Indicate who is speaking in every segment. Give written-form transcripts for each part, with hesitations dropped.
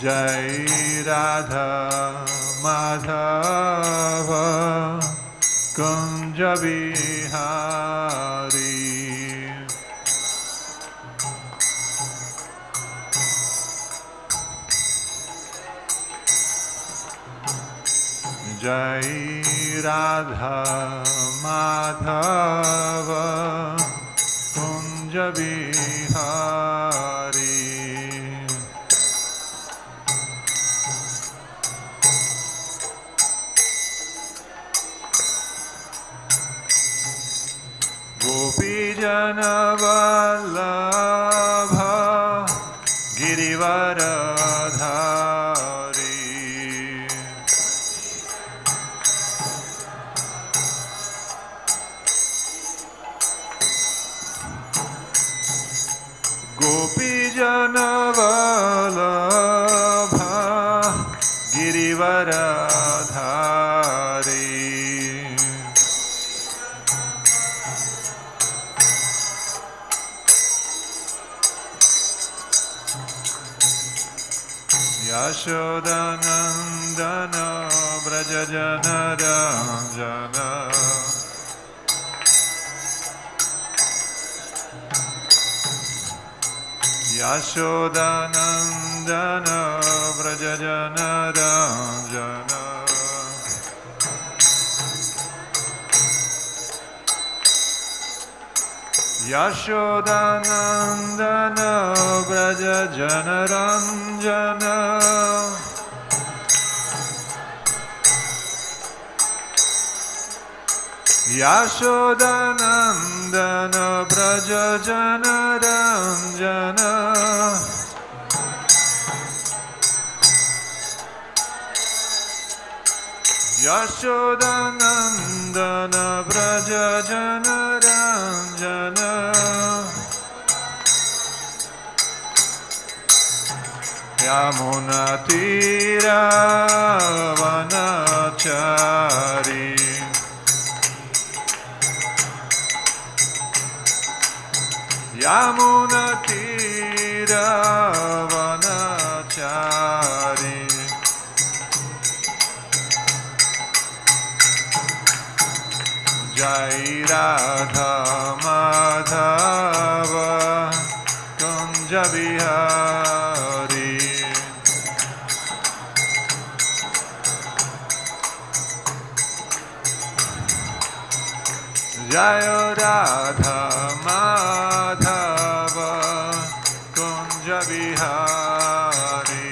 Speaker 1: Jai Radha Madhava Kunja Bihari Jai Radha Madhava Kunja Bihari Gopijana Vallabha Girivaradhari Gopijana Vallabha Girivaradhari Yashodanandana Brajajanarajana Yashodanandana Brajajanarajana Yashodanandana Brajajanarañjana Yashodanandana Brajajanarañjana Yashodanandana Brajajanarañjana Yamunatira vanachari Yamunatira vanachari Jai Radha Madhava Kunja Bihari Jai Radha Madhava Kunja Bihari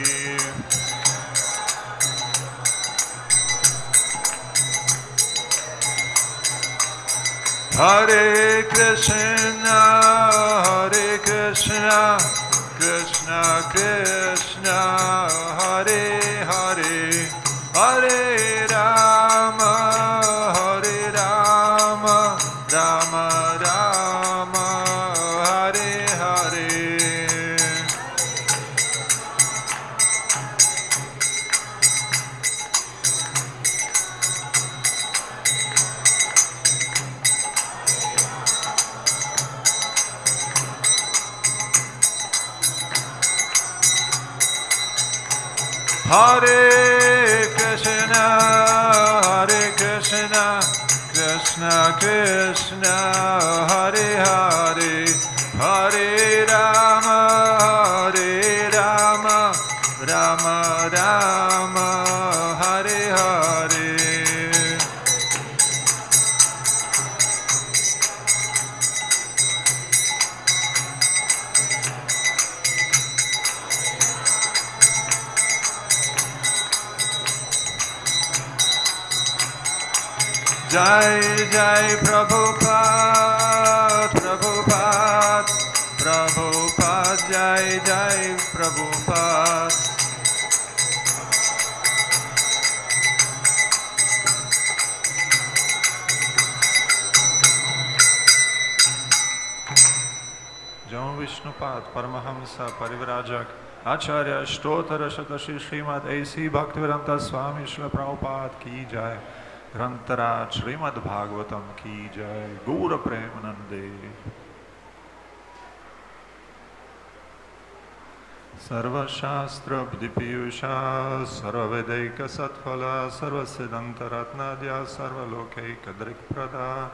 Speaker 1: Hare Krishna Krishna, Krishna Krishna, Hare Hare, Hare Rama, Hare Rama, Rama Rama, Hare Hare. Hare Krishna, Krishna Krishna, Hare Hare, Hare Rama, Rama Rama, Hare Hare. Jai Jai Prabhupada, Prabhupada, Prabhupada, Jai Jai Prabhupada. Jam Vishnupad, Paramahamsa, Parivrajak, Acharya, Shtotara, Shatashi, Śrīmad, A.C. Bhaktivedanta Swami, Śrīla Prabhupada ki jai. Grantara Śrīmad-Bhāgavatam ki jai, Gura Premanande. Sarva Shastra Bdipiyusha, Sarva Vedaika Satphala, Sarva Siddhanta Ratnadya, Sarva Lokaika Drikprada,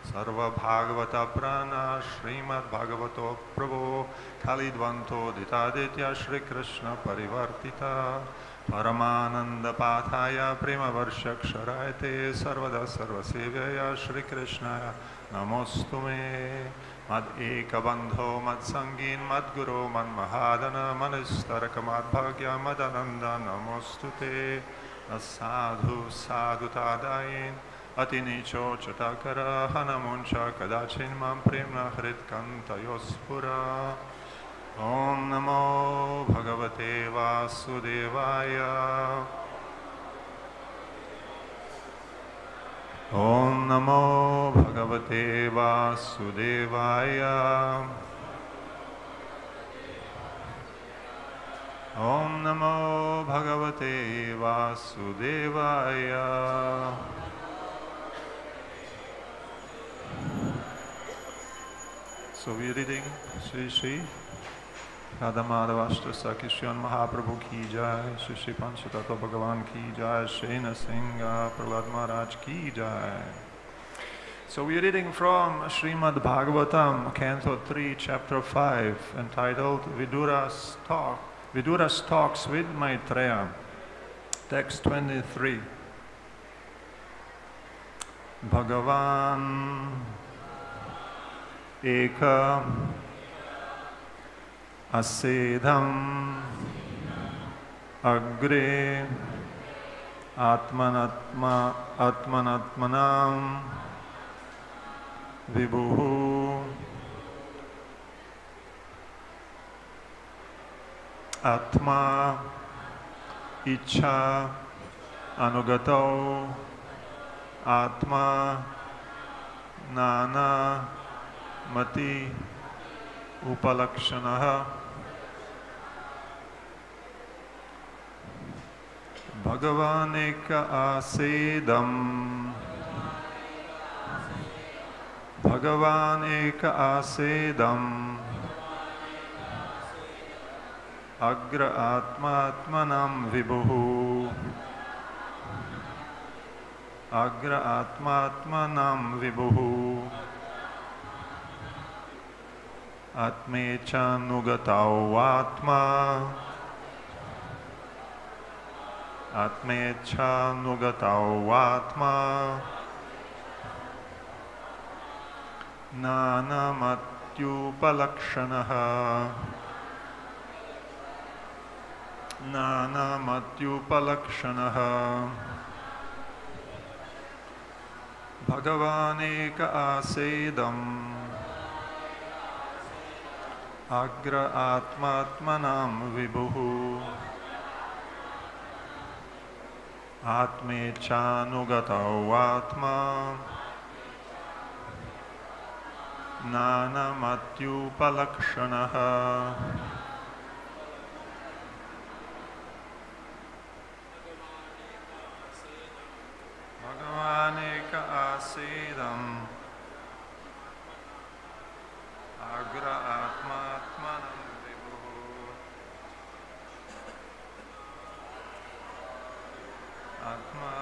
Speaker 1: Sarva Bhagavata Prana, Śrīmad-Bhāgavato Prabhu, Khalidvanto Ditaditya, Shri Krishna Parivartita, Paramananda Pathaya Prema Varshaksharaite Sarvada Sarvasevyaya Shri Krishnaya Namostume Mad Eka Bandho Mad Sangin Mad Guru Mad Mahadana Manistaraka Mad Bhagya Mad Ananda Namostute Sadhu Sadhu Tadayin Ati Nicho Chatakara Hanamuncha Kadachin Mam Premna Hrit Kanta Yospura Om Namo Bhagavate Vasudevaya. Om Namo Bhagavate Vasudevaya. Om Namo Bhagavate Vasudevaya. So we're reading Sri Radhamadavashtra Kishor Mahaprabhu ki jai, Shri Panchatattva Bhagavān ki jai, Shena Singha Prahlad Maharaj ki jai. So we are reading from Śrīmad-Bhāgavatam, Canto 3, Chapter 5, entitled Vidura's Talks with Maitreya, Text 23. Bhagavān ekaḥ āsedam agre ātmānām vibhuḥ aṭmā icchā anugatau ātmā nānā-mati-upalakṣaṇaḥ Bhagavān ekaḥ āsedam Bhagavān ekaḥ āsedam agra ātmātmanāṁ vibhuḥ agra ātmātmanāṁ vibhuḥ ātmecchānugatāv ātmā ātmecchānugatāv ātmā nānā-mati-upalakṣaṇaḥ nānā-mati-upalakṣaṇaḥ Bhagavān ekaḥ āsedam agra ātmātmanāṁ vibhuḥ ātmecchānugatāv ātmā nānā-mati-upalakṣaṇaḥ bhagavān āsedam agra ātmātmanāṁ vibhuḥ ātmā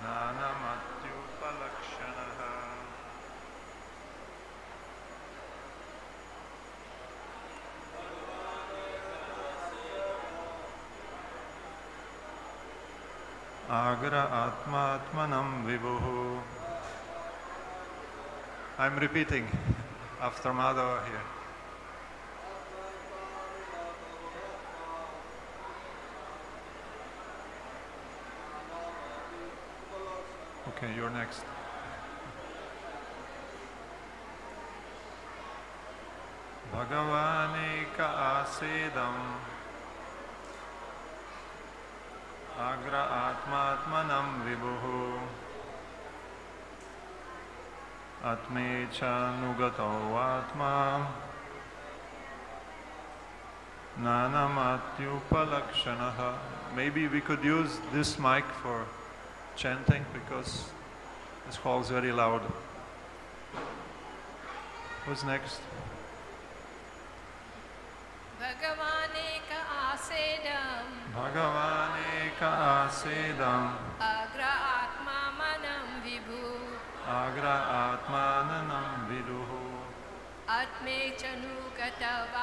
Speaker 1: nānā-mati-upalakṣaṇaḥ agra ātmātmanāṁ vibhuḥ. I'm repeating after Madhava here. Okay, you're next. Bhagavān āsedam agra ātmātmanāṁ vibhuḥ ātmecchānugatāv ātmā nānā-mati-upalakṣaṇaḥ. Maybe we could use this mic for chanting because this hall is very loud. Who's next?
Speaker 2: Bhagavān āsedam
Speaker 1: Bhagavān āsedam
Speaker 2: agra ātmātmanāṁ vibhuḥ
Speaker 1: agra ātmānāṁ vibhuḥ
Speaker 2: ātmecchānugatāv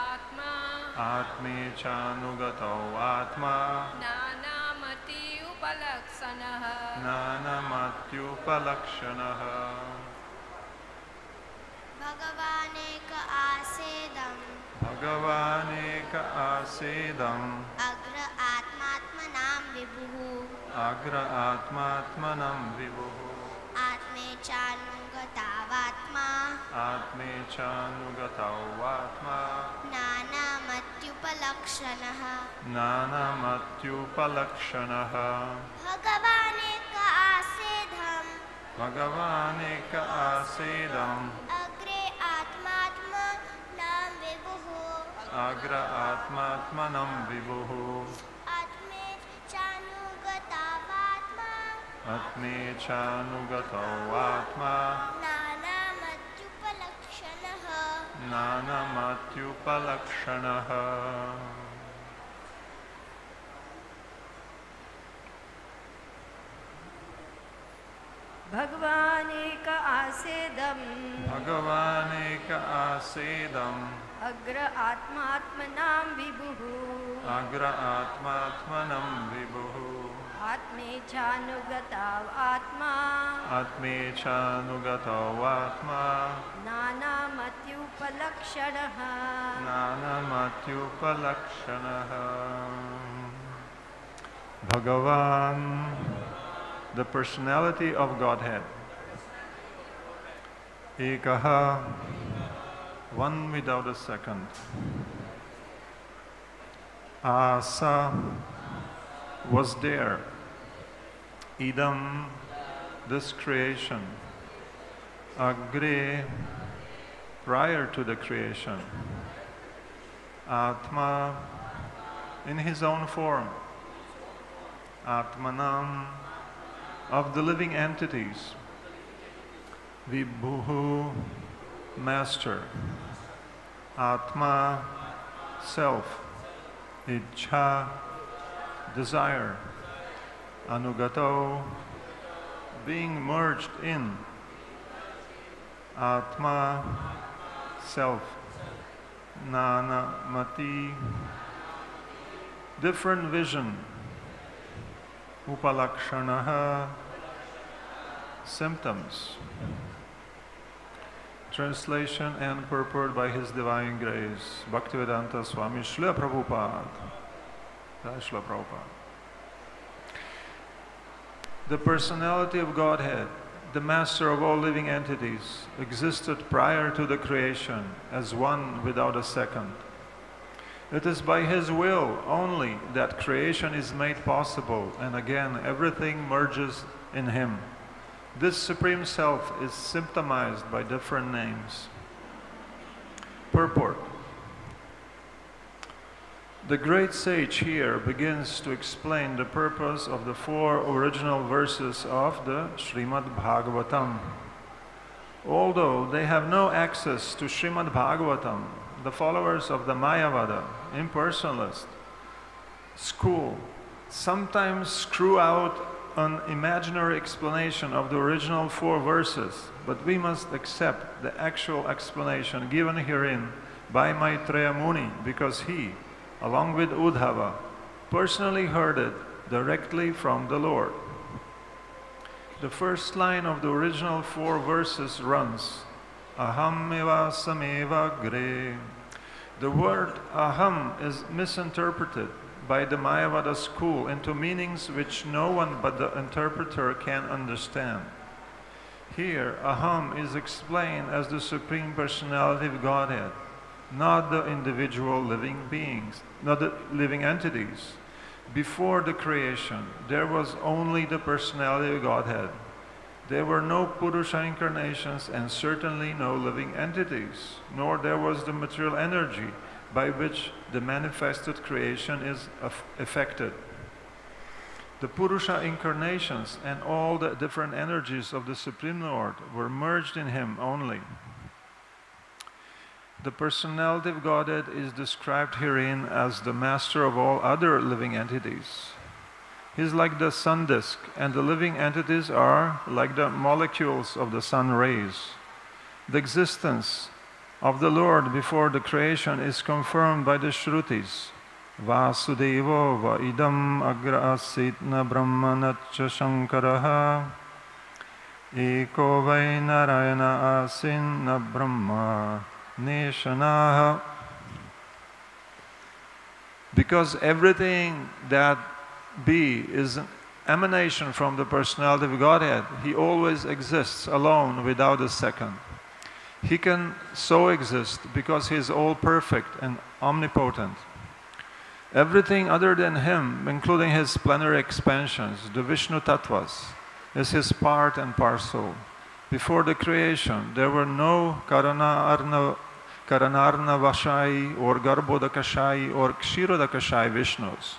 Speaker 1: ātmecchānugatāv ātmā
Speaker 2: nānā-mati-upalakṣaṇaḥ
Speaker 1: nānā-mati-upalakṣaṇaḥ
Speaker 3: Bhagavān āsedam
Speaker 1: Bhagavān āsedam
Speaker 3: agra ātmātmanāṁ vibhuḥ
Speaker 1: agra ātmātmanāṁ vibhuḥ
Speaker 3: ātmecchānugatāv
Speaker 1: ātmecchānugatāv ātmā
Speaker 3: nānā-mati-upalakṣaṇaḥ
Speaker 1: nānā-mati-upalakṣaṇaḥ
Speaker 3: Bhagavān āsedam
Speaker 1: Bhagavān āsedam
Speaker 3: agre ātmātmanāṁ vibhuḥ
Speaker 1: agra ātmātmanāṁ vibhuḥ ātmecchānugatāv ātmā
Speaker 3: nānā-mati-upalakṣaṇaḥ
Speaker 1: nānā-mati-upalakṣaṇaḥ
Speaker 2: Bhagavān āsedam
Speaker 1: Bhagavān āsedam
Speaker 2: agra ātmātmanāṁ vibhuḥ
Speaker 1: agra ātmātmanāṁ vibhuḥ
Speaker 2: ātmecchānugatāv ātmā
Speaker 1: ātmecchānugatāv ātmā
Speaker 2: nānā-mati-upalakṣaṇaḥ
Speaker 1: nānā-mati-upalakṣaṇaḥ Bhagavan, the personality of Godhead, ekaḥ, one without a second. Asa was there. Idam, this creation. Agre, prior to the creation. Ātmā, in his own form. Ātmanām, of the living entities. Vibhuḥ, master. Ātmā, self. Icchā, desire. Anugatau, being merged in. Ātmā, self. Nānā-mati, different vision. Upalakṣaṇaḥ, symptoms. Translation and purport by His Divine Grace, Bhaktivedanta Swami Śrīla Prabhupada. Śrīla Prabhupada. The personality of Godhead, the master of all living entities, existed prior to the creation as one without a second. It is by his will only that creation is made possible, and again everything merges in him. This Supreme Self is symptomized by different names. Purport. The great sage here begins to explain the purpose of the 4 original verses of the Śrīmad-Bhāgavatam. Although they have no access to Śrīmad-Bhāgavatam, the followers of the Māyāvāda, impersonalist school, sometimes screw out an imaginary explanation of the original 4 verses, but we must accept the actual explanation given herein by Maitreya Muni, because he, along with Uddhava, personally heard it directly from the Lord. The first line of the original 4 verses runs, aham, evāsam, evāgre. The word aham is misinterpreted by the Māyāvāda school into meanings which no one but the interpreter can understand. Here, aham is explained as the Supreme Personality of Godhead, not the individual living beings, not the living entities. Before the creation, there was only the Personality of Godhead. There were no Purusha incarnations and certainly no living entities, nor there was the material energy by which the manifested creation is effected. The Purusha incarnations and all the different energies of the Supreme Lord were merged in him only. The Personality of Godhead is described herein as the master of all other living entities. He is like the sun disk, and the living entities are like the molecules of the sun rays. The existence of the Lord before the creation is confirmed by the Shrutis. Vāsudevo va idam agra āsitna brahmanacca shankaraha eko vai narayana asinna brahma neshanaha. Because everything that be is an emanation from the Personality of Godhead, he always exists alone without a second. He can so exist because he is all perfect and omnipotent. Everything other than him, including his plenary expansions, the Vishnu Tattvas, is his part and parcel. Before the creation, there were no Karanarnavashai or Garbhodakashai or Kshirodakashai Vishnus,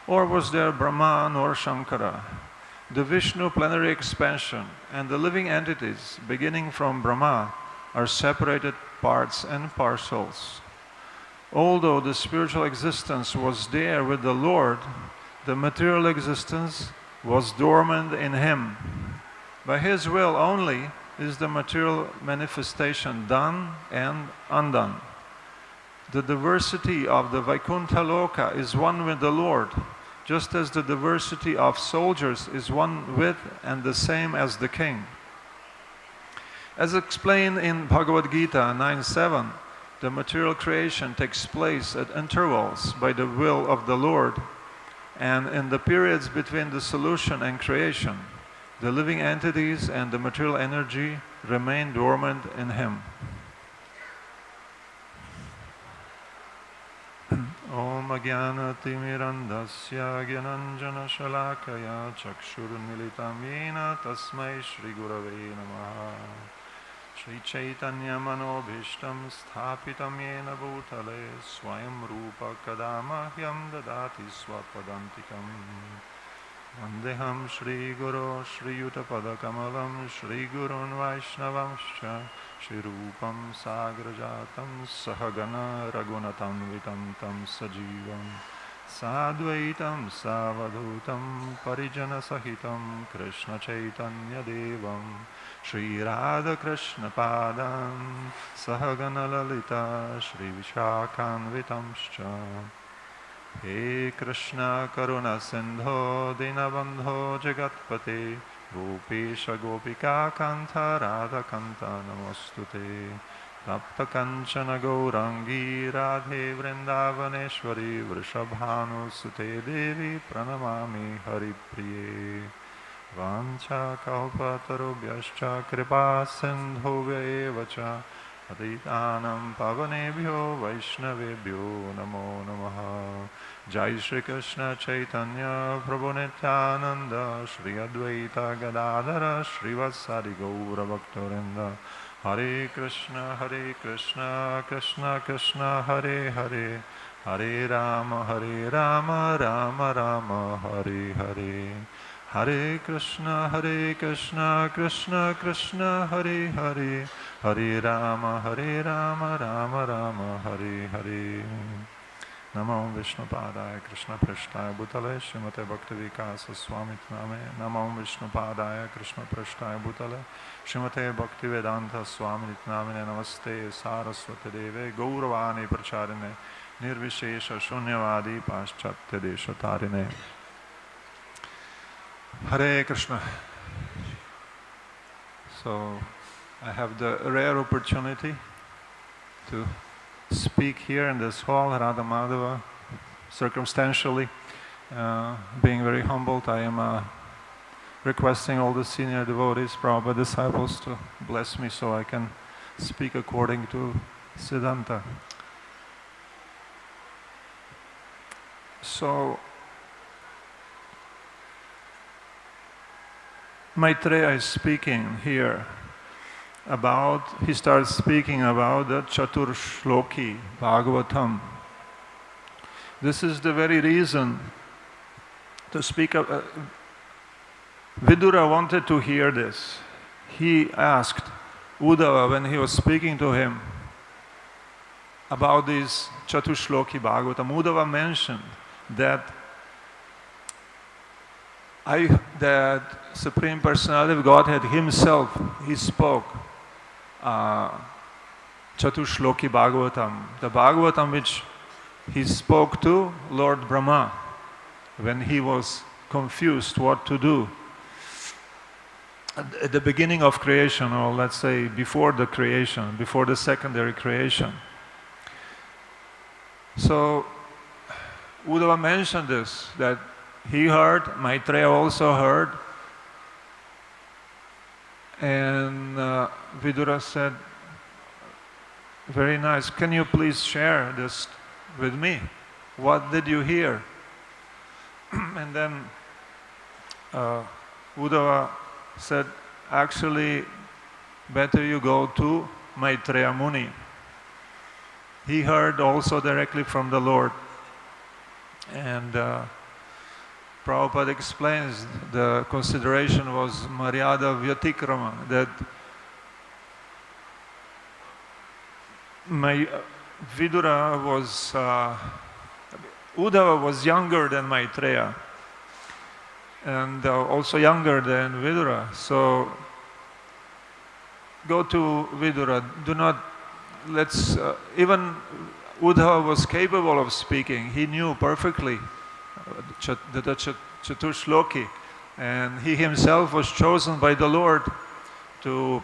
Speaker 1: or was there Brahma nor Shankara. The Vishnu plenary expansion and the living entities beginning from Brahma are separated parts and parcels. Although the spiritual existence was there with the Lord, the material existence was dormant in him. By his will only is the material manifestation done and undone. The diversity of the Vaikuntha Loka is one with the Lord, just as the diversity of soldiers is one with and the same as the king. As explained in Bhagavad Gita 9.7, the material creation takes place at intervals by the will of the Lord, and in the periods between the solution and creation, the living entities and the material energy remain dormant in him. Om Ajnana-timirandasya Gyananjana-shalakaya Chakshur-militam Yena Tasmai Shri-gurave Namaha Shri Chaitanya-manobhishtam Sthapitam Yena Bhutale Swayam Rupa Kadamahyam Dadati Swapadantikam Vandeham Shri-guru Shri-yutapadakamalam Shri-gurun Vaishnavamscha Shri-rupam Sagrajatam Sahagana Ragunatam Vitam Tam Sajivam Sadvaitam Savadhutam Parijana Sahitam Krishna Chaitanya Devam Shri Radha Krishna Padam Sahagana Lalita Shri Vishakhan Vitamscha He Krishna Karuna Sindho Dinabandho Jagatpate Gopesha Gopika Kanta Radha Kanta Namostute Tapta Kanchana Gaurangi Radhe Vrindavaneshwari Vrishabhanu Sute Devi Pranamami Haripriye Vancha kalpatarubhyascha kripa sindhuvya eva cha patitanam pavanebhyo vaishnavebhyo namo namaha. Jai Shri Krishna Chaitanya Prabhu Nityananda Shri Advaita Gadadhara Shrivasadi Gaura Bhaktarinda. Hare Krishna Krishna Krishna Hare Hare, Hare Rama Rama Rama Hare Hare. Hare Krishna Krishna Krishna Hare Hare, Hare Rama Rama Rama Hare Hare. Namo Vishnupadaya Krishna Prashtaya Bhutale Śrīmate Bhakti-Vikāsa Swāmitnāme. Namo Vishnupadaya Krishna Prashtaya Bhutale Śrīmate Bhakti-Vedanta Swāmitnāme. Namaste Saraswati Deve Gauravani Pracharine Nirvishesha Shunyavadi Paschatya Deshatarine. Hare Krishna. So I have the rare opportunity to speak here in this hall, Radha Madhava, circumstantially. Being very humbled, I am requesting all the senior devotees, Prabhupada disciples, to bless me so I can speak according to Siddhanta. So, Maitreya is speaking here he starts speaking about the Chatur Shloki Bhagavatam. This is the very reason to speak of. Vidura wanted to hear this. He asked Uddhava when he was speaking to him about this Chatur Shloki Bhagavatam. Uddhava mentioned that Supreme Personality of Godhead himself, he spoke Chatur Shloki Bhagavatam, the Bhagavatam which he spoke to Lord Brahma when he was confused what to do at the beginning of creation, or let's say before the creation, before the secondary creation. So Uddhava mentioned this, that he heard, Maitreya also heard, and Vidura said, very nice, can you please share this with me? What did you hear? And then Uddhava said, actually, better you go to Maitreya Muni. He heard also directly from the Lord. And Prabhupada explains the consideration was Maryada Vyatikrama, that Vidura was, Uddhava was younger than Maitreya and also younger than Vidura. So go to Vidura, do not, even Uddhava was capable of speaking, he knew perfectly the Chatur Shloki, and he himself was chosen by the Lord to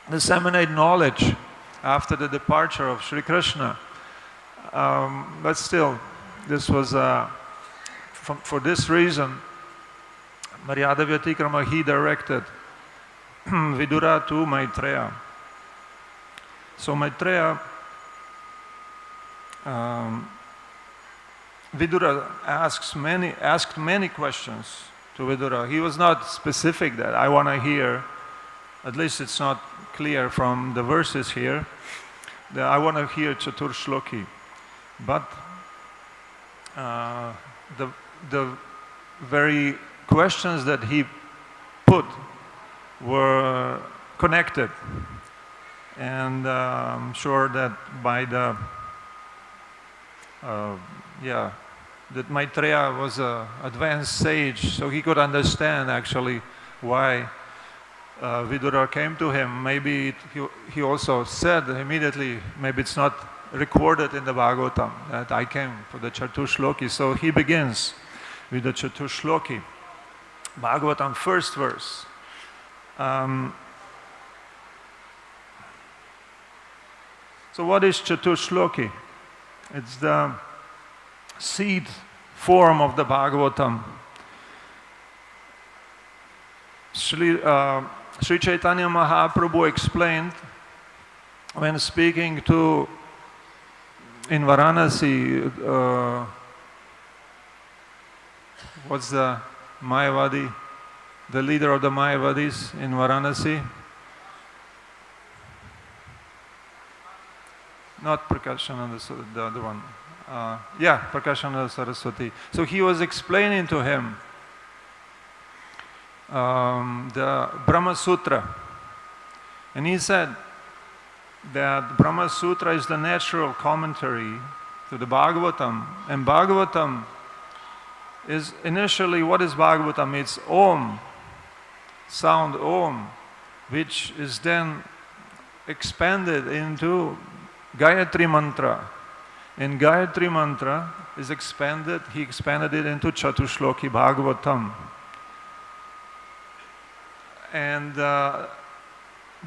Speaker 1: disseminate knowledge after the departure of Sri Krishna. But still, this was, for this reason, Maryada Vyatikrama, he directed Vidura to Maitreya. So Maitreya, Vidura asked many questions to Vidura. He was not specific that I want to hear, at least it's not clear from the verses here, that I want to hear Chatur Shloki. But the very questions that he put were connected. And I'm sure that by the that Maitreya was an advanced sage, so he could understand actually why Vidura came to him. Maybe he also said immediately, maybe it's not recorded in the Bhagavatam that I came for the Chatur Shloki. So he begins with the Chatur Shloki. Bhagavatam, first verse. So what is Chatur Shloki? It's the seed form of the Bhagavatam. Sri Chaitanya Mahaprabhu explained when speaking to, in Varanasi, what's the Māyāvādi, the leader of the Māyāvādis in Varanasi? Not Prakashananda, the other one. Prakashananda Saraswati. So he was explaining to him the Brahma Sutra. And he said that Brahma Sutra is the natural commentary to the Bhagavatam. And Bhagavatam is initially, what is Bhagavatam? It's Om, sound Om, which is then expanded into Gayatri Mantra. And Gayatri Mantra is expanded, he expanded it into Chatushloki Bhagavatam. And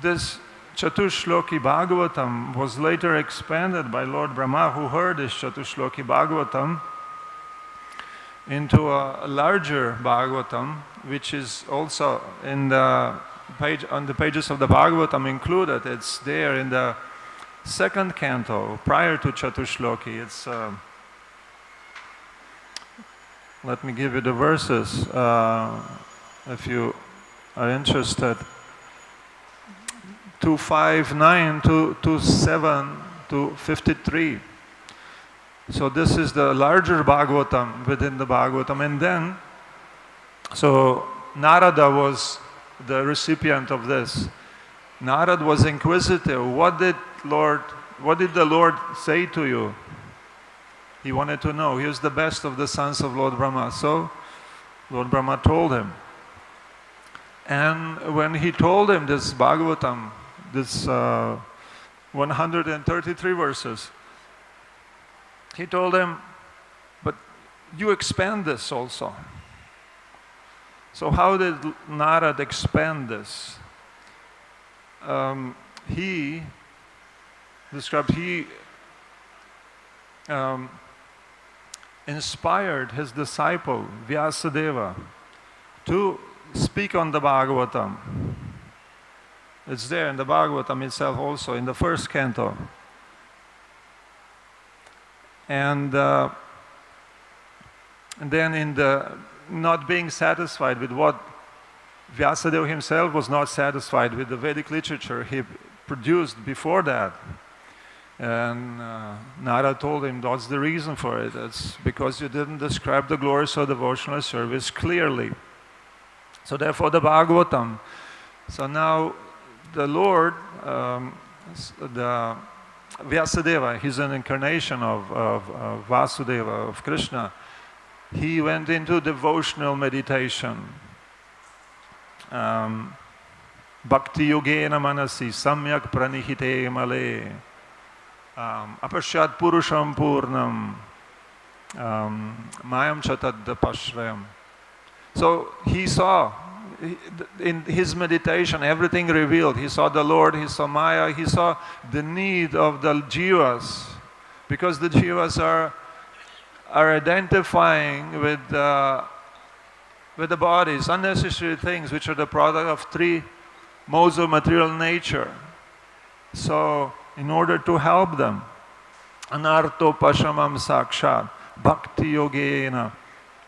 Speaker 1: this Chatushloki Bhagavatam was later expanded by Lord Brahma, who heard this Chatushloki Bhagavatam, into a larger Bhagavatam, which is also in the page, on the pages of the Bhagavatam included. It's there in the second canto, prior to Chatushloki. It's, let me give you the verses, if you are interested. 259 to 27 to 53. So this is the larger Bhagavatam within the Bhagavatam. And then, so Narada was the recipient of this. Narada was inquisitive. What did the Lord say to you? He wanted to know. He was the best of the sons of Lord Brahma. So Lord Brahma told him. And when he told him this Bhagavatam, this 133 verses, he told him, but you expand this also. So how did Narada expand this? He described, he inspired his disciple Vyasadeva to speak on the Bhagavatam. It's there in the Bhagavatam itself also, in the first canto. And then in the not being satisfied with what Vyasadeva himself was not satisfied with the Vedic literature he produced before that. And Narada told him, that's the reason for it. It's because you didn't describe the glories of devotional service clearly. So therefore the Bhagavatam. So now the Lord, the Vyasadeva, he's an incarnation of Vasudeva, of Krishna. He went into devotional meditation. Bhakti yogena manasi samyak pranihite male apashyat purusham purnam mayam chatad pashrayam. So he saw, in his meditation, everything revealed. He saw the Lord, he saw Maya, he saw the need of the jivas, because the jivas are identifying with the bodies, unnecessary things which are the product of three modes of material nature. So, in order to help them, anarto pashamam sakshat, bhakti yogena,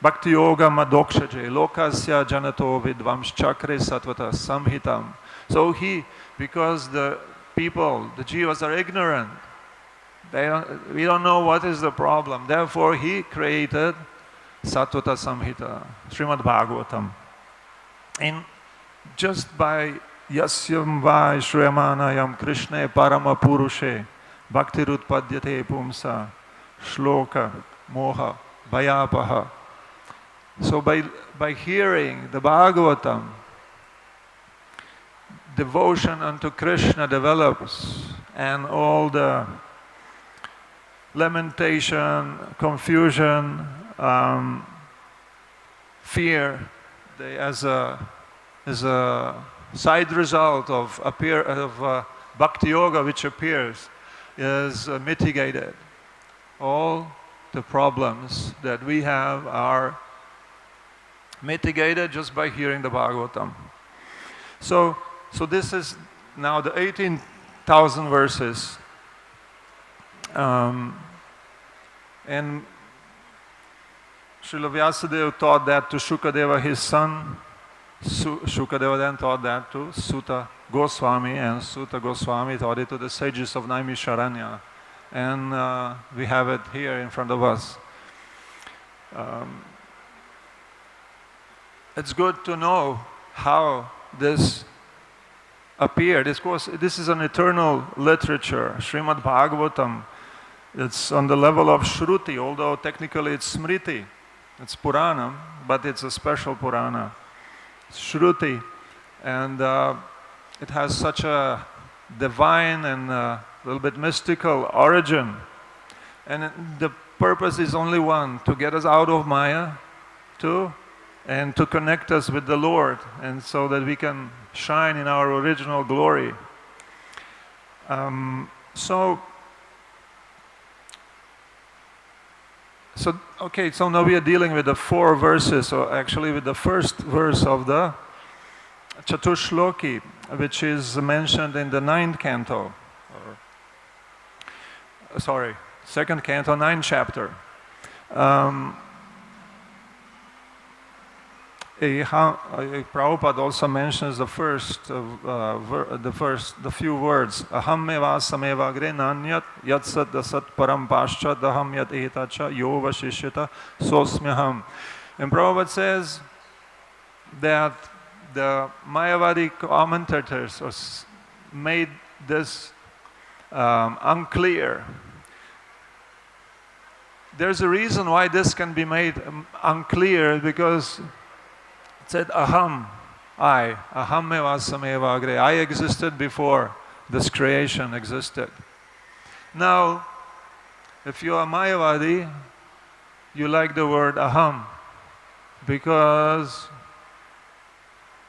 Speaker 1: bhakti yoga madokshaje, lokasya janato vidvams chakre satvata samhitam. So because the people, the jivas are ignorant, we don't know what is the problem. Therefore, he created Satvata Samhita, Śrīmad-Bhāgavatam. And just by yasyam vai shreyamanayam Krishne parama purushe bhaktirutpadyate pumsa shloka moha bhayapaha. So by hearing the Bhagavatam, devotion unto Krishna develops, and all the lamentation, confusion, fear, as a side result of bhakti yoga which appears, is mitigated. All the problems that we have are mitigated just by hearing the Bhagavatam. So this is now the 18,000 verses. And Srila Vyasadeva taught that to Shukadeva, his son. Shukadeva then taught that to Sutta Goswami, and Sutta Goswami taught it to the sages of Naimisharanya. And we have it here in front of us. It's good to know how this appeared. Of course, this is an eternal literature. Śrīmad-Bhāgavatam, it's on the level of Shruti, although technically it's Smriti. It's Puranam, but it's a special Purana. It's Shruti. And it has such a divine and a little bit mystical origin. And the purpose is only one, to get us out of Maya, and to connect us with the Lord, and so that we can shine in our original glory. So now we are dealing with the 4 verses, or actually with the first verse of the Chatushloki, which is mentioned in the 9th canto. Second canto, 9th chapter. Prabhupada also mentions the few words, aham evāsam evāgre nānāt yatsat dasat param paschat aham yat etacha yo vashishyata sosmyaham. And Prabhupada says that the Māyāvāda commentators made this unclear. There's a reason why this can be made unclear, because it said aham, aham evāsam evāgre, I existed before this creation existed. Now, if you are Māyāvādi, you like the word aham, because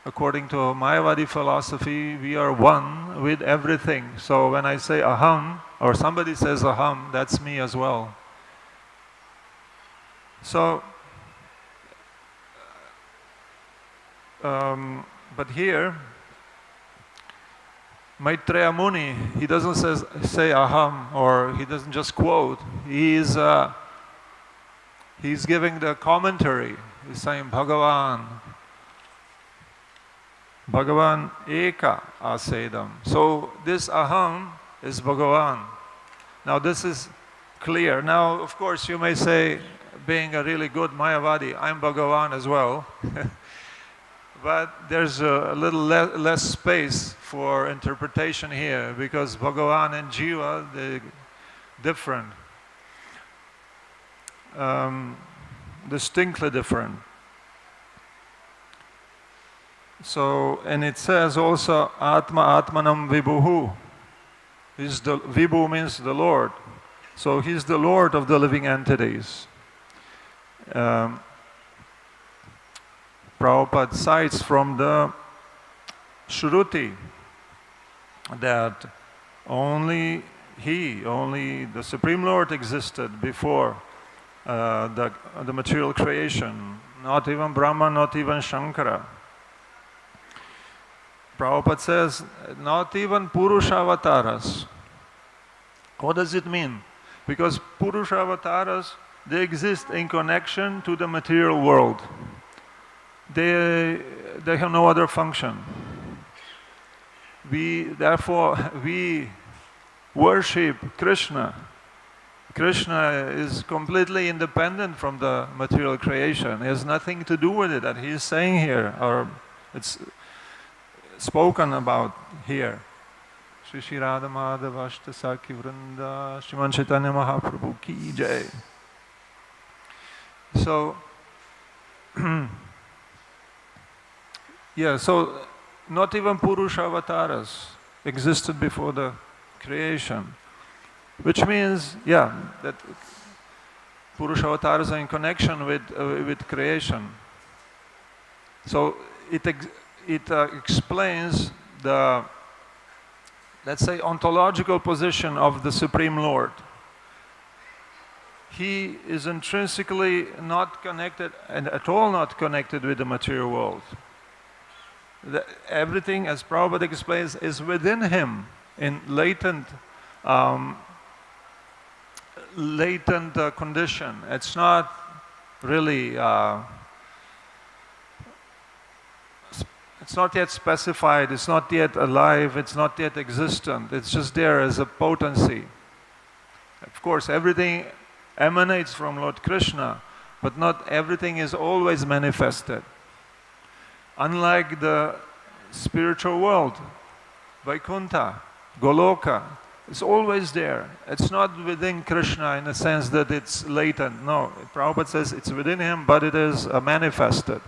Speaker 1: according to Māyāvādi philosophy, we are one with everything. So when I say aham, or somebody says aham, that's me as well. So, but here, Maitreya Muni, he doesn't say aham, or he doesn't just quote. He's giving the commentary. He's saying bhagavān ekaḥ āsedam. So this aham is bhagavān. Now this is clear. Now, of course, you may say, being a really good Māyāvādi, I'm bhagavān as well. But there's a little less space for interpretation here, because bhagavān and jiva, they're different. Distinctly different. So, and it says also, ātmātmanāṁ vibhuḥ. Vibhuḥ means the Lord. So he's the Lord of the living entities. Prabhupada cites from the Shruti that only the Supreme Lord existed before the material creation. Not even Brahma, not even Shankara. Prabhupada says, not even Purusha-avataras. What does it mean? Because Purusha-avataras, they exist in connection to the material world. They have no other function. Therefore, we worship Krishna. Krishna is completely independent from the material creation. He has nothing to do with it that he is saying here, or it's spoken about here. Shri Shri Radha Madhava Ashta Sakhi Vrinda Shriman Chaitanya Mahaprabhu Ki Jai. So, so not even Purusha avataras existed before the creation, which means, that Purusha avatars are in connection with creation. So it explains the, let's say, ontological position of the Supreme Lord. He is intrinsically not connected, and at all not connected with the material world. Everything, as Prabhupada explains, is within him in latent condition. It's not really, it's not yet specified, it's not yet alive, it's not yet existent. It's just there as a potency. Of course, everything emanates from Lord Krishna, but not everything is always manifested. Unlike the spiritual world, Vaikuntha, Goloka, it's always there. It's not within Krishna in the sense that it's latent. No, Prabhupada says it's within him, but it is manifested.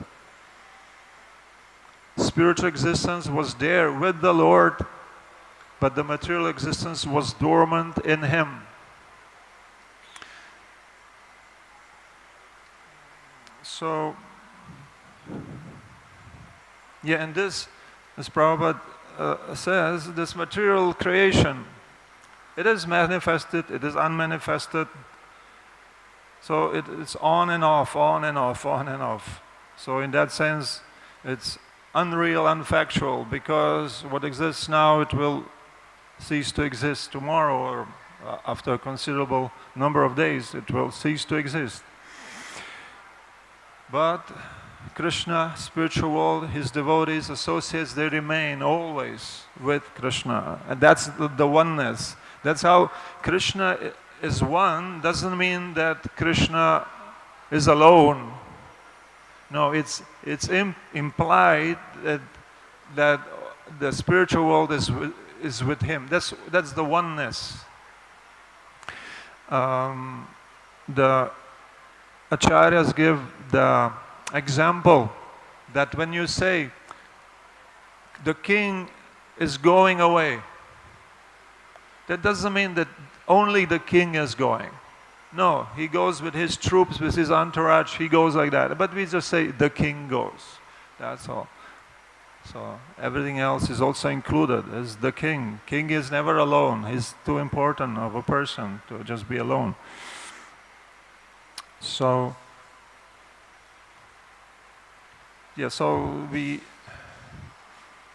Speaker 1: Spiritual existence was there with the Lord, but the material existence was dormant in him. So, yeah, and this, as Prabhupada says, this material creation, it is manifested, it is unmanifested. So it's on and off, on and off, on and off. So in that sense, it's unreal, unfactual, because what exists now, it will cease to exist tomorrow, or after a considerable number of days, it will cease to exist. But Krishna, spiritual world, his devotees, associates, they remain always with Krishna. And that's the oneness. That's how Krishna is one, doesn't mean that Krishna is alone. No, it's implied that the spiritual world is with him. That's the oneness. The Acharyas give the example that when you say the king is going away, that doesn't mean that only the king is going. No, he goes with his troops, with his entourage, he goes like that. But we just say the king goes. That's all. So everything else is also included as the king. King is never alone. He's too important of a person to just be alone. So, yeah, so we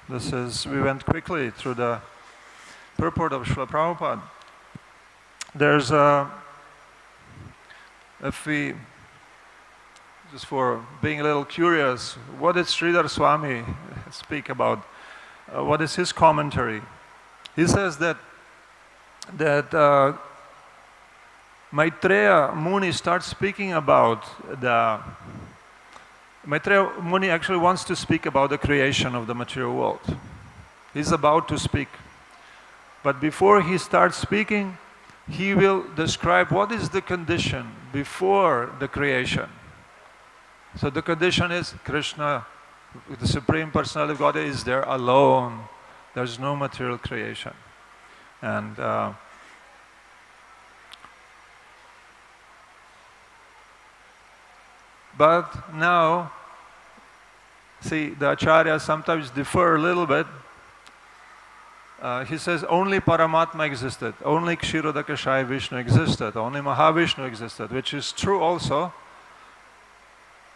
Speaker 1: went quickly through the purport of Srila Prabhupada. There's if we, just for being a little curious, what did Sridhar Swami speak about? What is his commentary? He says that Maitreya Muni starts speaking about Maitreya Muni actually wants to speak about the creation of the material world. He's about to speak. But before he starts speaking, he will describe what is the condition before the creation. So the condition is Krishna, the Supreme Personality of Godhead, is there alone. There's no material creation. And but now, see, the Acharyas sometimes differ a little bit. He says only Paramatma existed, only Kshirodakashaya Vishnu existed, only Mahavishnu existed, which is true also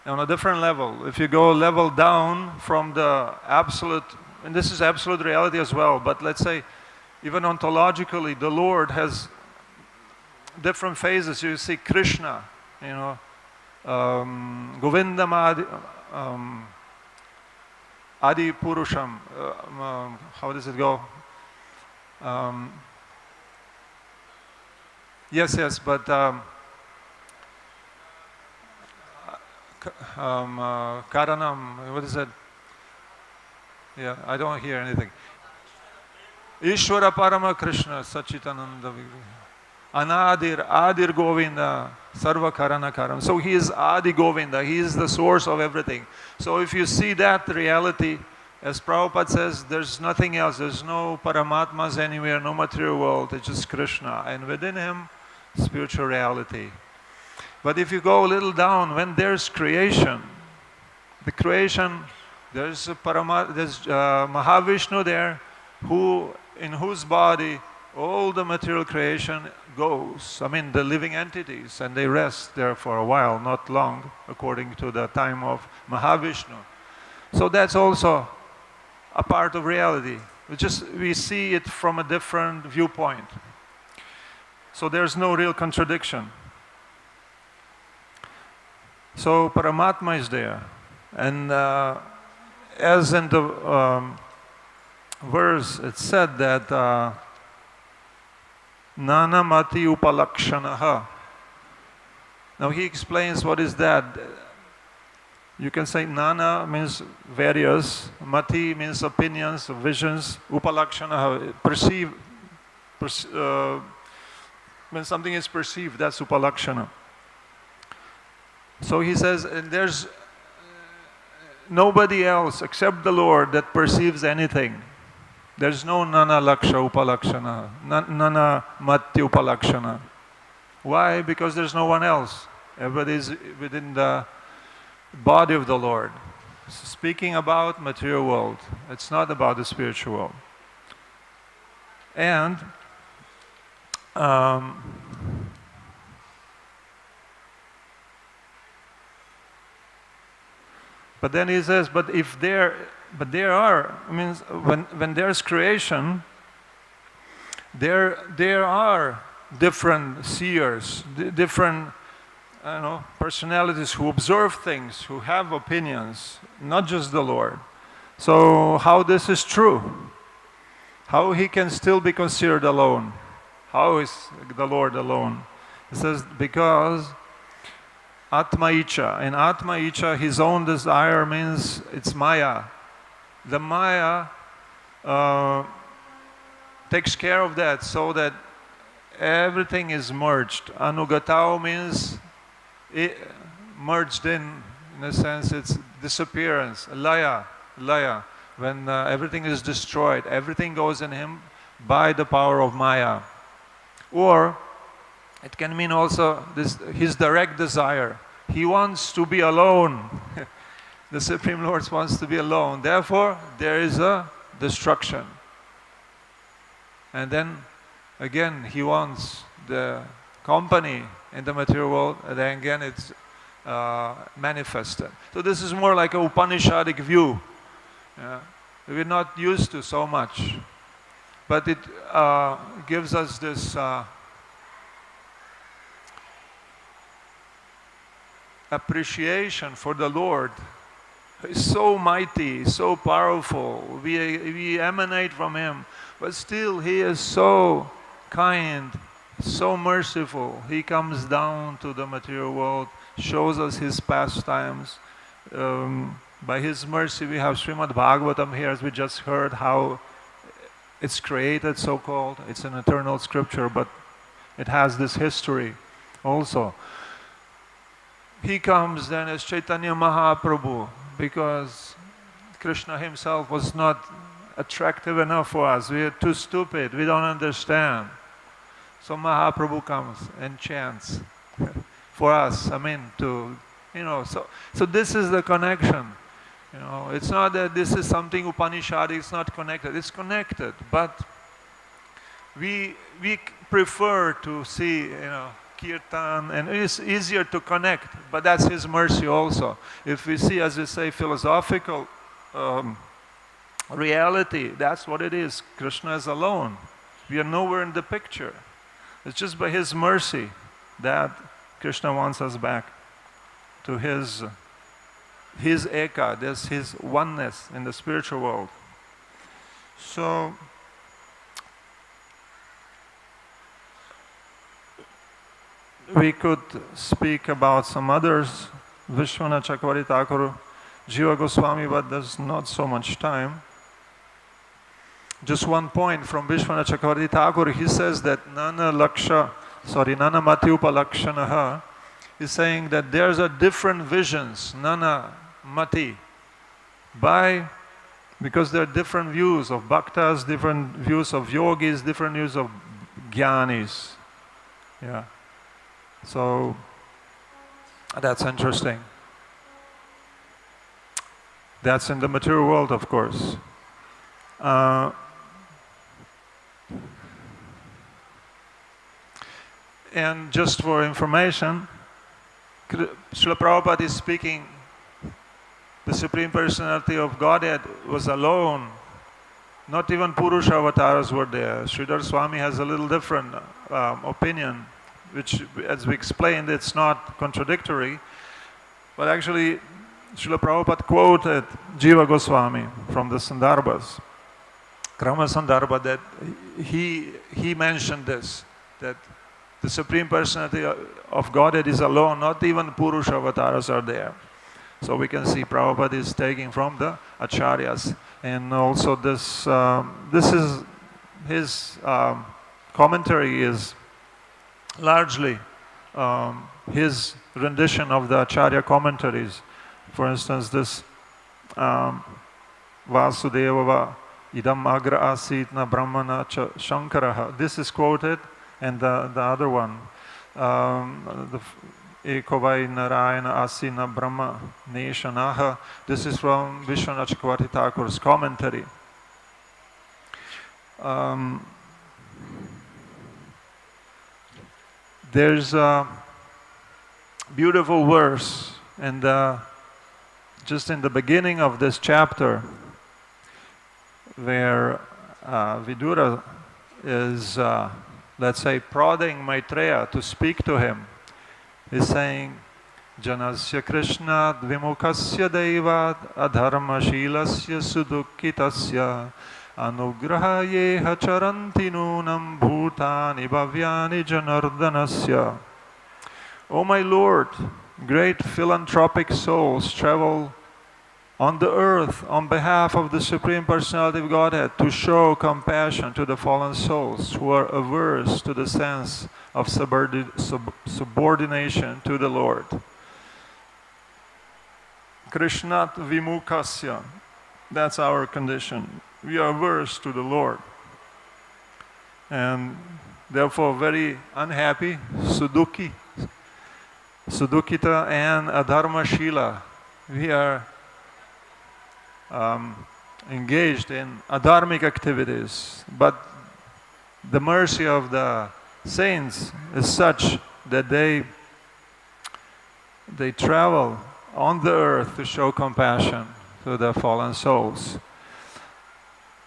Speaker 1: on a different level. If you go a level down from the absolute, and this is absolute reality as well, but let's say even ontologically, the Lord has different phases. You see Krishna, you know, Govindam Adi Purusham, how does it go? Yes, but Karanam, what is it? Yeah, I don't hear anything. Ishvara Parama Krishna, Sachitananda, Adir Govinda, Sarva Karana Karam. So he is Adi Govinda, he is the source of everything. So if you see that reality, as Prabhupada says, there's nothing else, there's no Paramatmas anywhere, no material world, it's just Krishna. And within him, spiritual reality. But if you go a little down, when there's creation, the creation, there's Mahavishnu there, in whose body all the material creation goes. I mean, the living entities, and they rest there for a while, not long, according to the time of Mahavishnu. So that's also a part of reality. We see it from a different viewpoint. So there's no real contradiction. So Paramatma is there. And as in the verse, it said that nānā-mati-upalakṣaṇaḥ. Now he explains what is that. You can say nāna means various, mati means opinions, visions, upalakṣaṇaḥ, perceive, when something is perceived, that's upalakṣaṇa. So he says, and there's nobody else except the Lord that perceives anything. There's no nānā-upalakṣaṇaḥ, nānā-mati-upalakṣaṇaḥ. Why? Because there's no one else. Everybody is within the body of the Lord. Speaking about material world, it's not about the spiritual world. And but then he says, but there are, I mean, when there's creation, there are different seers, different, I don't know, personalities who observe things, who have opinions, not just the Lord. So how this is true? How he can still be considered alone? How is the Lord alone? He says, because ātmā-icchā. In ātmā-icchā, his own desire means it's Maya. The Maya takes care of that so that everything is merged. Anugatau means merged in a sense, it's disappearance. Laya. When everything is destroyed, everything goes in him by the power of Maya. Or it can mean also his direct desire. He wants to be alone. The Supreme Lord wants to be alone. Therefore, there is a destruction. And then, again, he wants the company in the material world, and then again it's manifested. So this is more like a Upanishadic view. We're not used to so much. But it gives us this appreciation for the Lord. He's so mighty, so powerful. We emanate from him. But still, he is so kind, so merciful. He comes down to the material world, shows us his pastimes. By his mercy, we have Śrīmad-Bhāgavatam here, as we just heard, how it's created, so-called. It's an eternal scripture, but it has this history also. He comes then as Chaitanya Mahaprabhu, because Krishna himself was not attractive enough for us. We are too stupid, we don't understand. So Mahaprabhu comes and chants for us, I mean, to, so this is the connection. It's not that this is something Upanishadic, it's not connected. It's connected, but we prefer to see, kirtan, and it's easier to connect, but that's his mercy also. If we see, as we say, philosophical reality, that's what it is. Krishna is alone. We are nowhere in the picture. It's just by his mercy that Krishna wants us back to his ekaḥ, there's his oneness in the spiritual world. So we could speak about some others, Vishwanath Chakravarti Thakur, Jiva Goswami, but there's not so much time. Just one point from Vishwanath Chakravarti Thakur, he says that nānā-mati-upalakṣaṇaḥ is saying that there's a different visions, nānā-mati, because there are different views of bhaktas, different views of yogis, different views of jnanis. Yeah. So that's interesting. That's in the material world, of course. And just for information, Srila Prabhupada is speaking, the Supreme Personality of Godhead was alone Not even Purusha avatars were there. Sridhar Swami has a little different opinion, which, as we explained, it's not contradictory. But actually, Srila Prabhupada quoted Jiva Goswami from the Sandarbhas, Krama Sandarbha, that he mentioned this, that the Supreme Personality of Godhead is alone, not even Purusha avatars are there. So we can see Prabhupada is taking from the Acharyas. And also this is his commentary is largely his rendition of the Acharya commentaries. For instance, this Vasudeva idam agra āsitna brahmana cha shankaraha. This is quoted, and the other one, the ekovai narayana asina brahma neshanaha. This is from Vishwanath Chakravarti Thakur's commentary. There's a beautiful verse, and just in the beginning of this chapter, where Vidura is, let's say, prodding Maitreya to speak to him. He's saying, Janasya Krishna Dvimukasya Devat Adharma Shilasya Sudukkitasya Anugraha Yeha Charanti Nunam Bhutani Bhavyani Janardanasya. O my Lord, great philanthropic souls travel on the earth on behalf of the Supreme Personality of Godhead to show compassion to the fallen souls who are averse to the sense of subordination to the Lord. Krishnat Vimukasya, that's our condition. We are averse to the Lord. And therefore very unhappy, Sudukkita and Adharmashila. We are engaged in adharmic activities, but the mercy of the saints is such that they travel on the earth to show compassion to the fallen souls.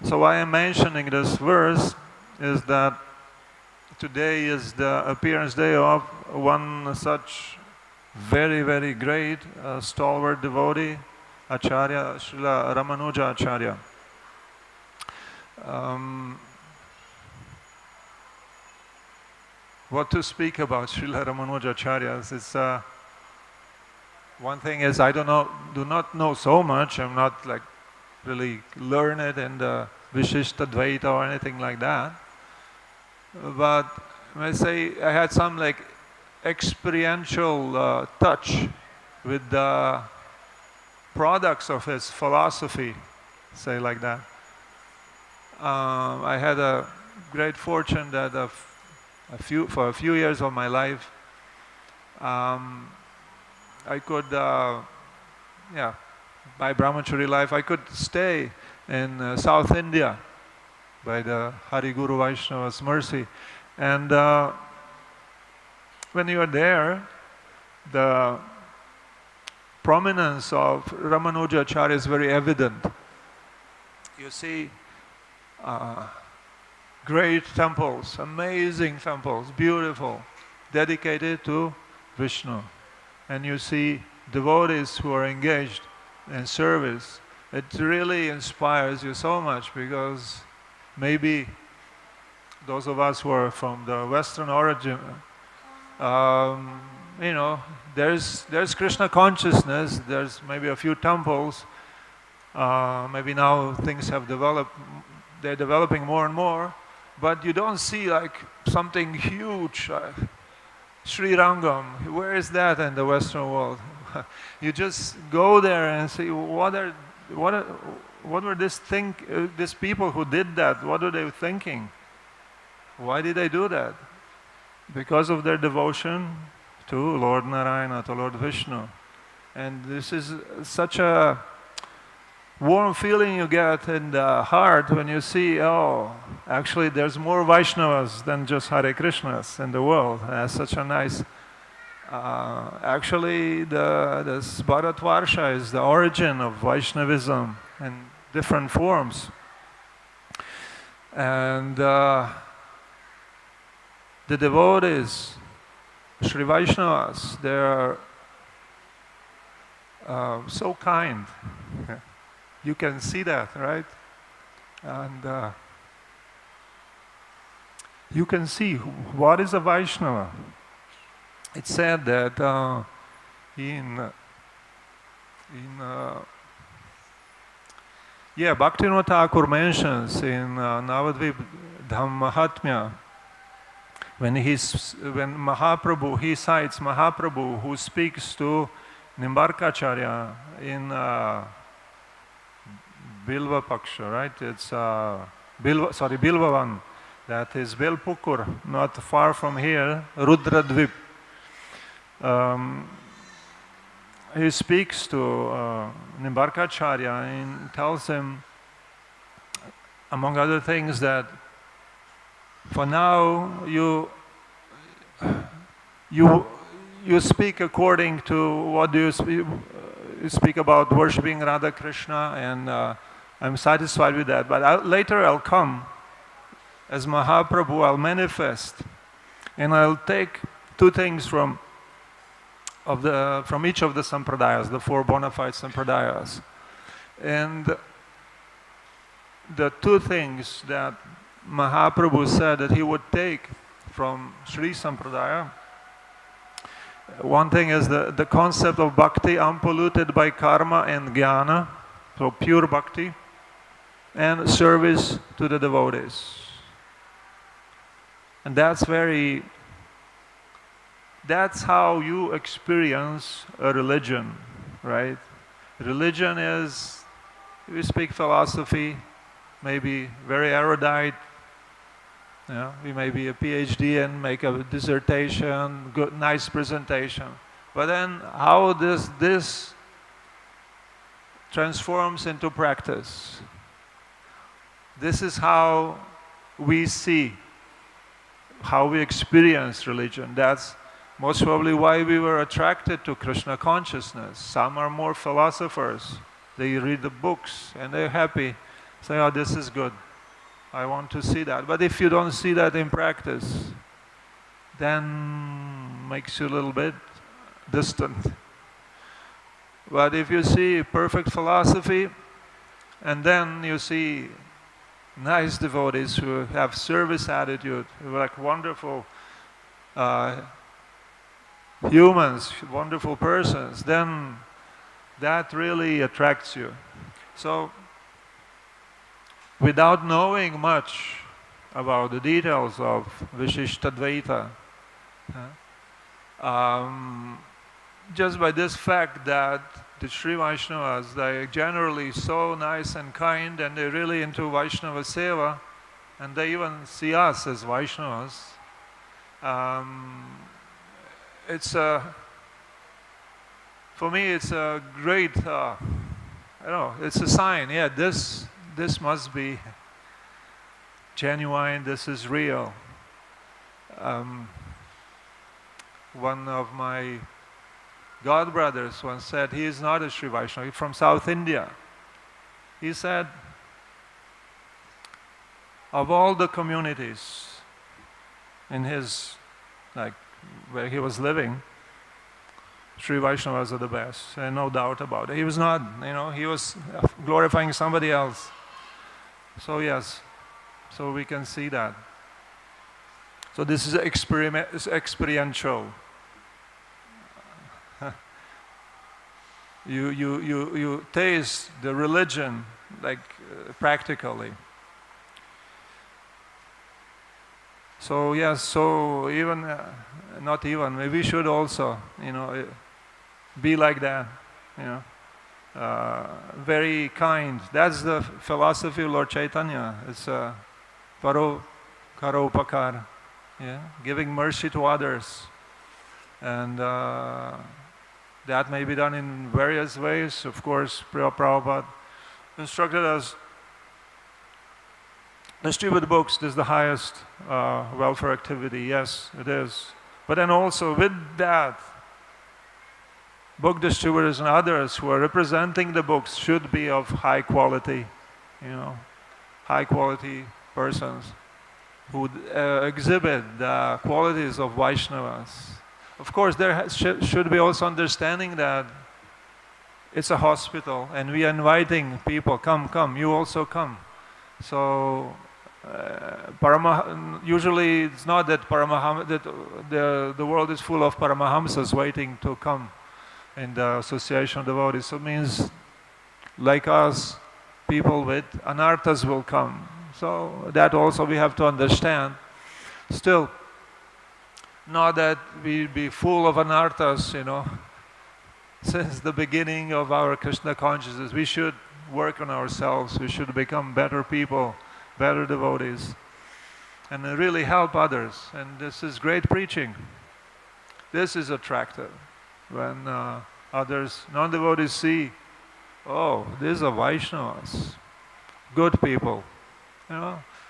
Speaker 1: So why I'm mentioning this verse is that today is the appearance day of one such very, very great stalwart devotee, Acharya, Srila Ramanuja Acharya. What to speak about Srila Ramanuja Acharyas? It's one thing is I do not know so much. I'm not like really learned in the Vishishta Dvaita or anything like that. But I say I had some like experiential touch with the products of his philosophy, say like that. I had a great fortune that for a few years of my life, I could, by brahmachari life, I could stay in South India by the Hari Guru Vaishnava's mercy. And when you are there, the prominence of Ramanuja Acharya is very evident. You see great temples, amazing temples, beautiful, dedicated to Vishnu. And you see devotees who are engaged in service. It really inspires you so much, because maybe those of us who are from the Western origin, you know, there's Krishna consciousness, there's maybe a few temples, maybe now things have developed, they're developing more and more, but you don't see like something huge, Sri Rangam. Where is that in the Western world? You just go there and see what were these people who did that? What were they thinking? Why did they do that? Because of their devotion to Lord Narayana, to Lord Vishnu. And this is such a warm feeling you get in the heart when you see, oh, actually there's more Vaishnavas than just Hare Krishnas in the world. That's such a nice, actually this Bharatvarsha is the origin of Vaishnavism in different forms. And the devotees, Sri Vaishnavas, they are so kind. You can see that, right? And you can see what is a Vaishnava. It's said that Bhaktivinoda Thakur mentions in Navadvip Mahatmya, when Mahaprabhu, he cites Mahaprabhu who speaks to Nimbarkacharya in Bilva Paksha, right? It's Bilvavan, that is Belpukur, not far from here, Rudradvip. He speaks to Nimbarkacharya and tells him, among other things, that for now you speak according to what do you speak. You speak about worshipping Radha Krishna, and I'm satisfied with that. But later I'll come as Mahaprabhu. I'll manifest, and I'll take two things from each of the sampradayas, the four bona fide sampradayas, and the two things that Mahaprabhu said that he would take from Sri Sampradaya. One thing is the concept of bhakti unpolluted by karma and jnana, so pure bhakti, and service to the devotees. And that's how you experience a religion, right? Religion is, we speak philosophy, maybe very erudite. We may be a PhD and make a dissertation, good, nice presentation. But then how this transforms into practice. This is how we see, how we experience religion. That's most probably why we were attracted to Krishna consciousness. Some are more philosophers. They read the books and they're happy. Say, oh, this is good. I want to see that. But if you don't see that in practice, then makes you a little bit distant. But if you see perfect philosophy, and then you see nice devotees who have service attitude, who are like wonderful humans, wonderful persons, then that really attracts you. So, without knowing much about the details of Vishishtadvaita, just by this fact that the Sri Vaishnavas, they are generally so nice and kind, and they're really into Vaishnava Seva, and they even see us as Vaishnavas. For me, it's a great, it's a sign. Yeah, this must be genuine. This is real. One of my God brothers once said, he is not a Sri Vaishnava, he's from South India. He said, of all the communities in his, where he was living, Sri Vaishnavas are the best, and no doubt about it. He was not, he was glorifying somebody else. So yes, so we can see that. So this is experiential. You taste the religion practically. So yes, so even not even, maybe we should also be like that. Very kind. That's the philosophy of Lord Chaitanya. It's paro karo upakar, giving mercy to others, and that may be done in various ways. Of course, Prabhupada instructed us. Distribute books is the highest welfare activity. Yes, it is. But then also with that, book distributors and others who are representing the books should be of high quality, high quality persons who exhibit the qualities of Vaishnavas. Of course, there should be also understanding that it's a hospital and we are inviting people, come, you also come. So, usually it's not that the world is full of Paramahamsas waiting to come in the association of devotees. So it means, like us, people with anarthas will come. So that also we have to understand. Still, not that we be full of anarthas, Since the beginning of our Krishna consciousness, we should work on ourselves. We should become better people, better devotees, and really help others. And this is great preaching. This is attractive. When others, non-devotees see, oh, these are Vaishnavas, good people.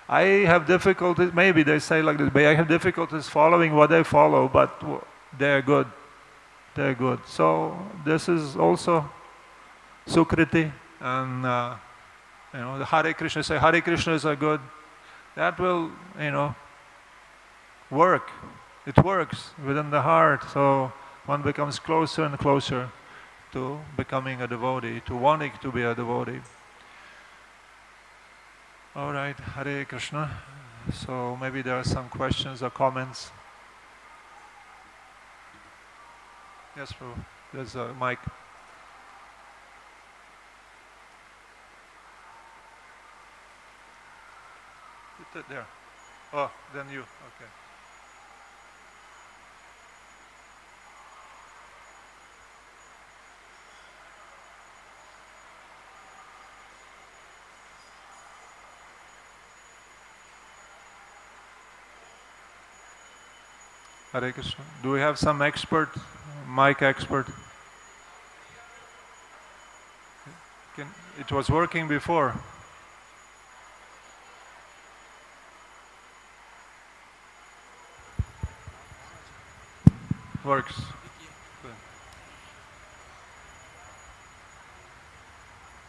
Speaker 1: I have difficulties, maybe they say like this, but I have difficulties following what they follow, but they're good. They're good. So this is also Sukriti, and the Hare Krishna, say Hare Krishnas are good. That will, work. It works within the heart. So one becomes closer and closer to becoming a devotee, to wanting to be a devotee. All right, Hare Krishna. So maybe there are some questions or comments. Yes, Prabhu. There's a mic. Put it there. Oh, then you. Okay. Hare Krishna. Do we have some expert, mic expert? It was working before. Works. Good.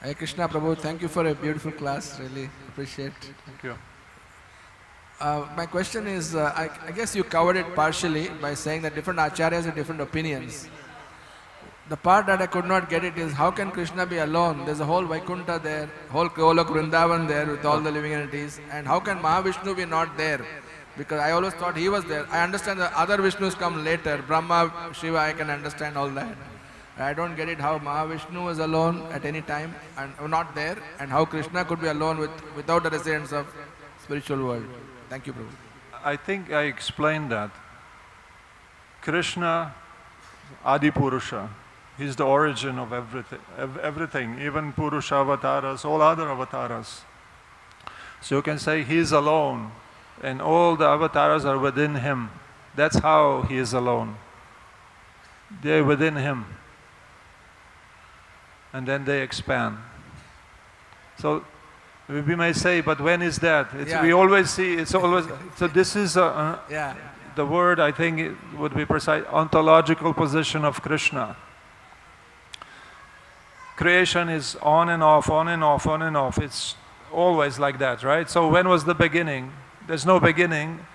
Speaker 4: Hare Krishna Prabhu, thank you for a beautiful class, really appreciate.
Speaker 1: Thank you.
Speaker 4: My question is, I guess you covered it partially by saying that different acharyas have different opinions. The part that I could not get it is, how can Krishna be alone? There's a whole Vaikuntha there, whole Golok Vrindavan there with all the living entities, and how can Mahavishnu be not there? Because I always thought he was there. I understand the other Vishnus come later, Brahma, Shiva, I can understand all that. I don't get it how Mahavishnu is alone at any time and not there, and how Krishna could be alone without the residence of spiritual world. Thank you, Prabhu.
Speaker 1: I think I explained that. Krishna, Adi Purusha, he's the origin of everything, even Purusha avatars, all other avatars. So you can say he is alone, and all the avatars are within him. That's how he is alone. They're within him. And then they expand. So we may say, but when is that? We always see, it's always, so this is the word, I think it would be precise, ontological position of Krishna. Creation is on and off, on and off, on and off. It's always like that, right? So when was the beginning? There's no beginning,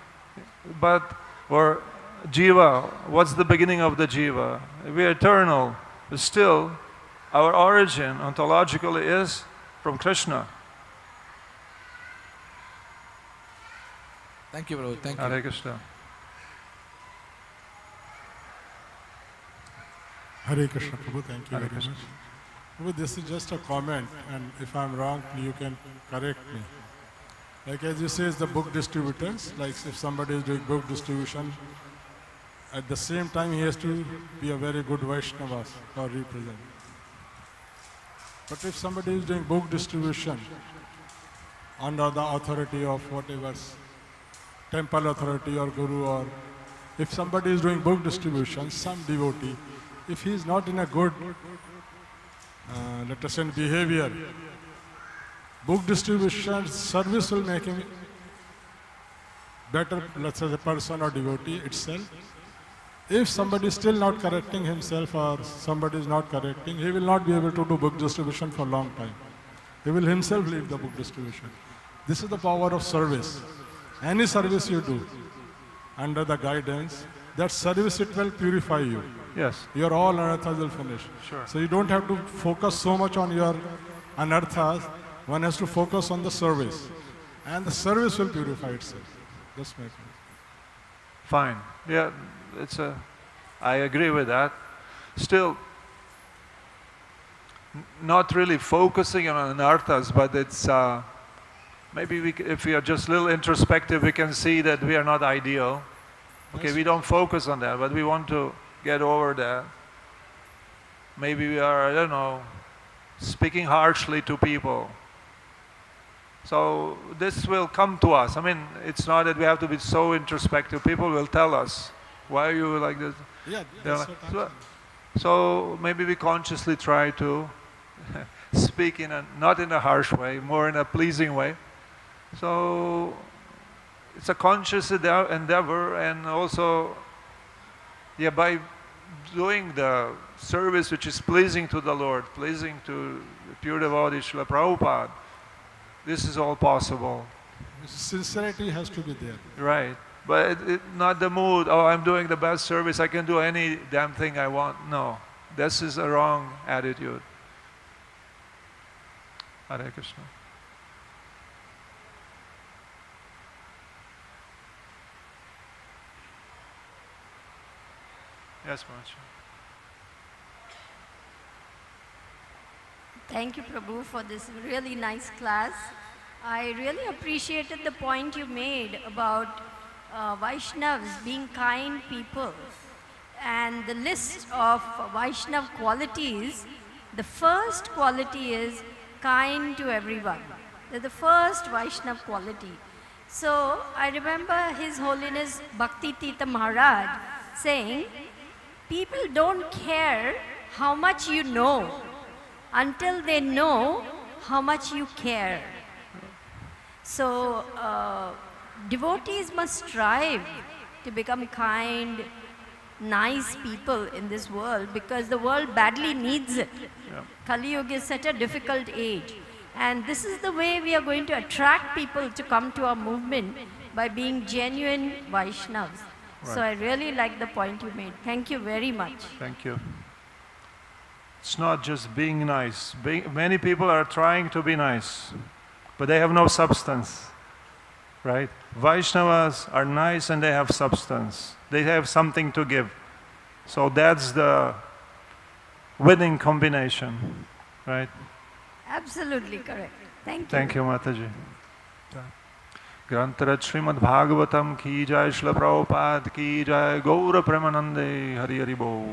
Speaker 1: or Jiva, what's the beginning of the Jiva? We're eternal, but still, our origin ontologically is from Krishna.
Speaker 4: Thank you, Prabhu. Thank you.
Speaker 1: Hare Krishna.
Speaker 5: Hare Krishna, Prabhu. Thank you very much. Prabhu, this is just a comment, and if I'm wrong, you can correct me. Like as you say, it's the book distributors. Like if somebody is doing book distribution, at the same time he has to be a very good Vaishnava or represent. But if somebody is doing book distribution under the authority of whatever temple authority or guru, or if somebody is doing book distribution, some devotee, if he is not in a good, let us say, behavior, book distribution service will make him better, let's say, the person or devotee itself. If somebody is still not correcting himself or somebody is not correcting, he will not be able to do book distribution for a long time. He will himself leave the book distribution. This is the power of service. Any service you do under the guidance, that service it will purify you.
Speaker 1: Yes.
Speaker 5: Your all anarthas will finish.
Speaker 1: Sure.
Speaker 5: So you don't have to focus so much on your anarthas. One has to focus on the service. And the service will purify itself. That's my point.
Speaker 1: Fine. Yeah, I agree with that. Still, not really focusing on anarthas, but it's maybe if we are just a little introspective, we can see that we are not ideal. Okay, we don't focus on that, but we want to get over that. Maybe we are, I don't know, speaking harshly to people. So this will come to us. I mean, it's not that we have to be so introspective. People will tell us, why are you like this?
Speaker 5: Yeah,
Speaker 1: They're
Speaker 5: that's
Speaker 1: like,
Speaker 5: what
Speaker 1: so maybe we consciously try to speak not in a harsh way, more in a pleasing way. So it's a conscious endeavor, and also, yeah, by doing the service which is pleasing to the Lord, pleasing to the pure devotee Srila Prabhupada, this is all possible.
Speaker 5: sincerity has to be there.
Speaker 1: Right. But not the mood, oh, I'm doing the best service, I can do any damn thing I want. No, this is a wrong attitude. Hare Krishna. Yes, Maharaj.
Speaker 2: Thank you, Prabhu, for this really nice class. I really appreciated the point you made about Vaishnavas being kind people. And the list of Vaishnav qualities, the first quality is kind to everyone. They're the first Vaishnav quality. So I remember His Holiness Bhakti Tita Maharaj saying, people don't care how much you know until they know how much you care. So devotees must strive to become kind, nice people in this world, because the world badly needs it.
Speaker 1: Yeah.
Speaker 2: Kali Yuga is such a difficult age. And this is the way we are going to attract people to come to our movement, by being genuine Vaishnavas.
Speaker 1: Right.
Speaker 2: So I really like the point you made. Thank you very much.
Speaker 1: Thank you. It's not just being nice. Many people are trying to be nice, but they have no substance, right? Vaishnavas are nice and they have substance. They have something to give. So that's the winning combination, right?
Speaker 2: Absolutely correct. Thank you.
Speaker 1: Thank you, Mataji. Grantarat Śrīmad-Bhāgavatam ki jai, Śrīla Prabhupada ki jai, Gaura Premanande, Hari Hari Bo.